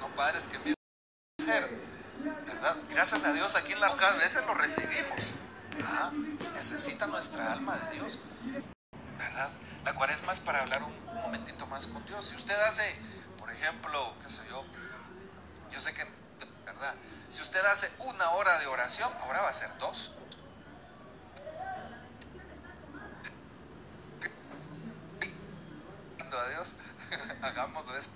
No, padres, que empiezan a hacer, ¿verdad? Gracias a Dios aquí en la a veces lo recibimos. Necesita nuestra alma de Dios, ¿verdad? La cuaresma es para hablar un momentito más con Dios. Si usted hace, por ejemplo, qué sé yo sé que, ¿verdad? Si usted hace 1 hora de oración, ahora va a ser 2. A Dios, hagámoslo eso.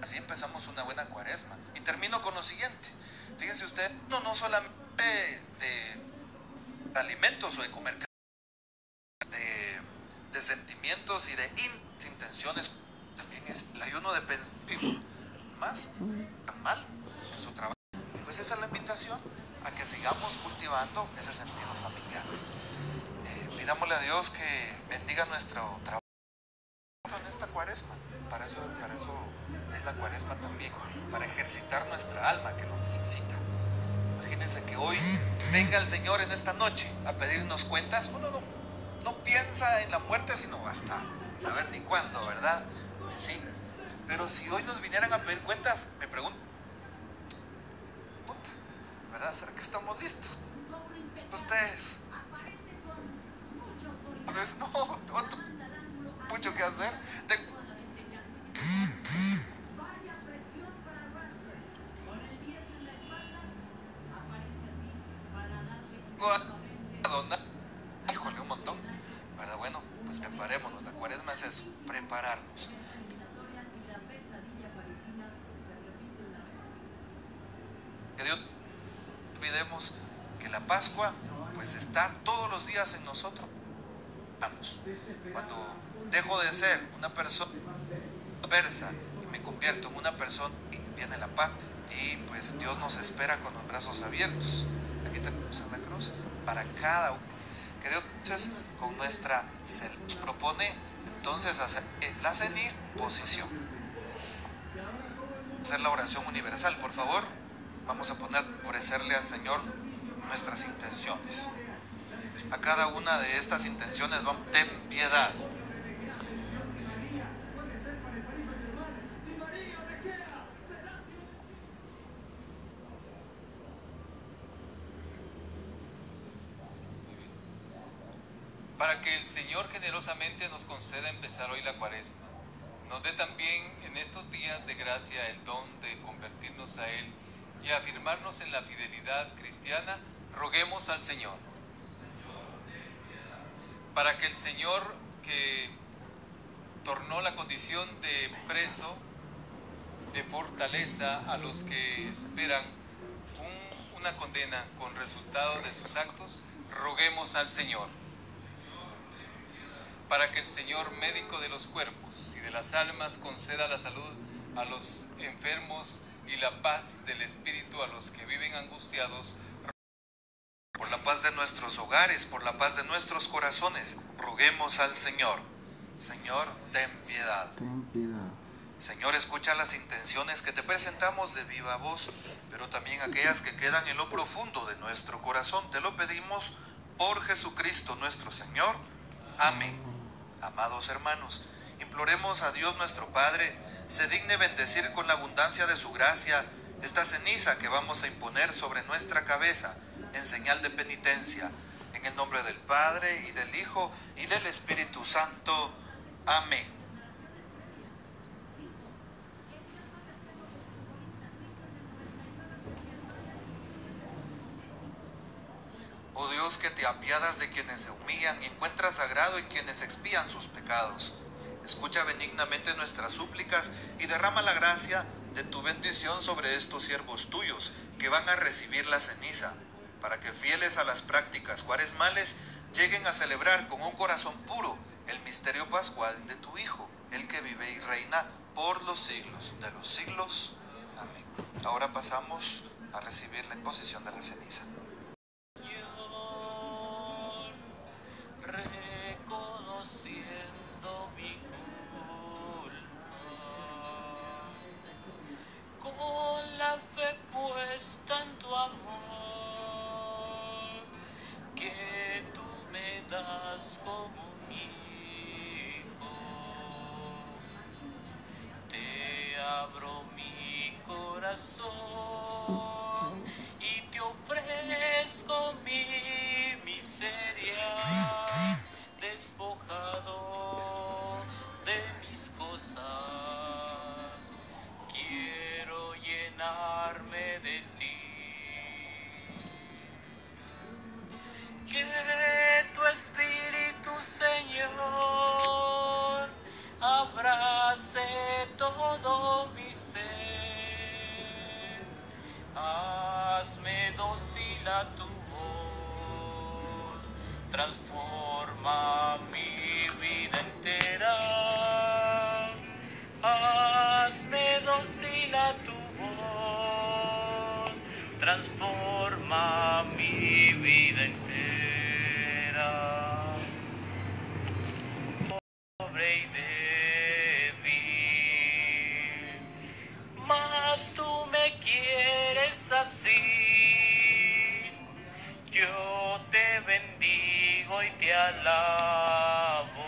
Así empezamos una buena cuaresma. Y termino con lo siguiente. Fíjense usted, no solamente de alimentos o de comer, de sentimientos y de intenciones, también es el ayuno de pensamiento más mal en su trabajo. Pues esa es la invitación a que sigamos cultivando ese sentido familiar. Pidámosle a Dios que bendiga nuestro trabajo en esta cuaresma. Para eso es la cuaresma también, para ejercitar nuestra alma que lo necesita. Imagínense que hoy venga el Señor en esta noche a pedirnos cuentas. Uno no piensa en la muerte sino hasta saber ni cuándo, ¿verdad? Pues sí, pero si hoy nos vinieran a pedir cuentas, me pregunto, ¿verdad? ¿Será que estamos listos? Ustedes, pues no, mucho que hacer. Híjole, un montón, ¿verdad? Bueno, pues preparémonos. La cuaresma es eso, prepararnos. Que Dios no olvidemos que la Pascua pues está todos los días en nosotros. Cuando dejo de ser una persona persa y me convierto en una persona, y viene la paz y pues Dios nos espera con los brazos abiertos. Aquí tenemos en la cruz para cada uno. Que Dios entonces con nuestra se nos propone entonces hacer la ceniza posición. Hacer la oración universal, por favor. Vamos a ofrecerle al Señor nuestras intenciones. A cada una de estas intenciones vamos, ten piedad. Para que el Señor generosamente nos conceda empezar hoy la cuaresma, nos dé también en estos días de gracia el don de convertirnos a Él y afirmarnos en la fidelidad cristiana, roguemos al Señor. Para que el Señor, que tornó la condición de preso de fortaleza a los que esperan una condena con resultado de sus actos, roguemos al Señor. Para que el Señor, médico de los cuerpos y de las almas, conceda la salud a los enfermos y la paz del espíritu a los que viven angustiados. Por la paz de nuestros hogares, por la paz de nuestros corazones, roguemos al Señor. Señor, ten piedad. Ten piedad. Señor, escucha las intenciones que te presentamos de viva voz, pero también aquellas que quedan en lo profundo de nuestro corazón. Te lo pedimos por Jesucristo nuestro Señor. Amén. Amados hermanos, imploremos a Dios nuestro Padre, se digne bendecir con la abundancia de su gracia esta ceniza que vamos a imponer sobre nuestra cabeza en señal de penitencia. En el nombre del Padre, y del Hijo, y del Espíritu Santo. Amén. Oh Dios, que te apiadas de quienes se humillan y encuentras agrado en quienes expían sus pecados. Escucha benignamente nuestras súplicas y derrama la gracia de tu bendición sobre estos siervos tuyos que van a recibir la ceniza, para que fieles a las prácticas cuaresmales lleguen a celebrar con un corazón puro el misterio pascual de tu Hijo, el que vive y reina por los siglos de los siglos. Amén. Ahora pasamos a recibir la imposición de la ceniza. Reconociendo mi culpa, abro mi corazón y te ofrezco mi miseria, despojado de mis cosas, quiero llenarme de ti. Que tu Espíritu, Señor, abrace todo mi ser. Hazme dócil a tu voz, transforma mi vida entera. Hazme dócil a tu voz, transforma mi vida entera. Pobre y débil, mas tú me quieres así. Yo te bendigo y te alabo,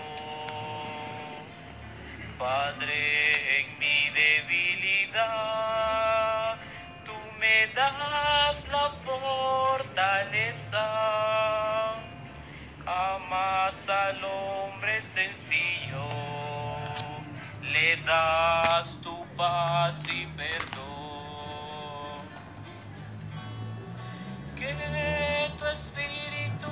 Padre, en mi debilidad. Tú me das la fortaleza, amas al hombre sencillo, le das tu paz y perdón. Que tu Espíritu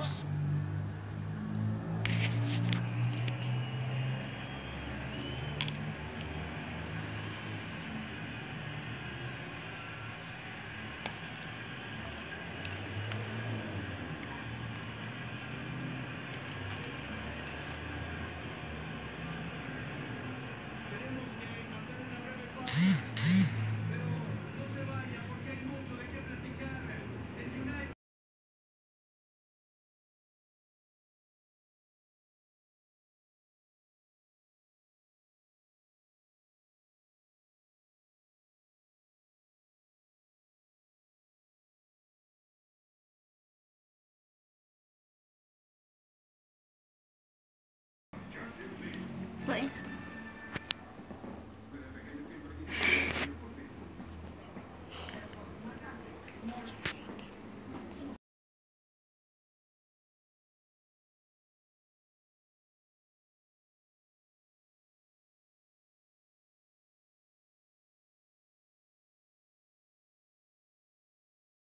Right.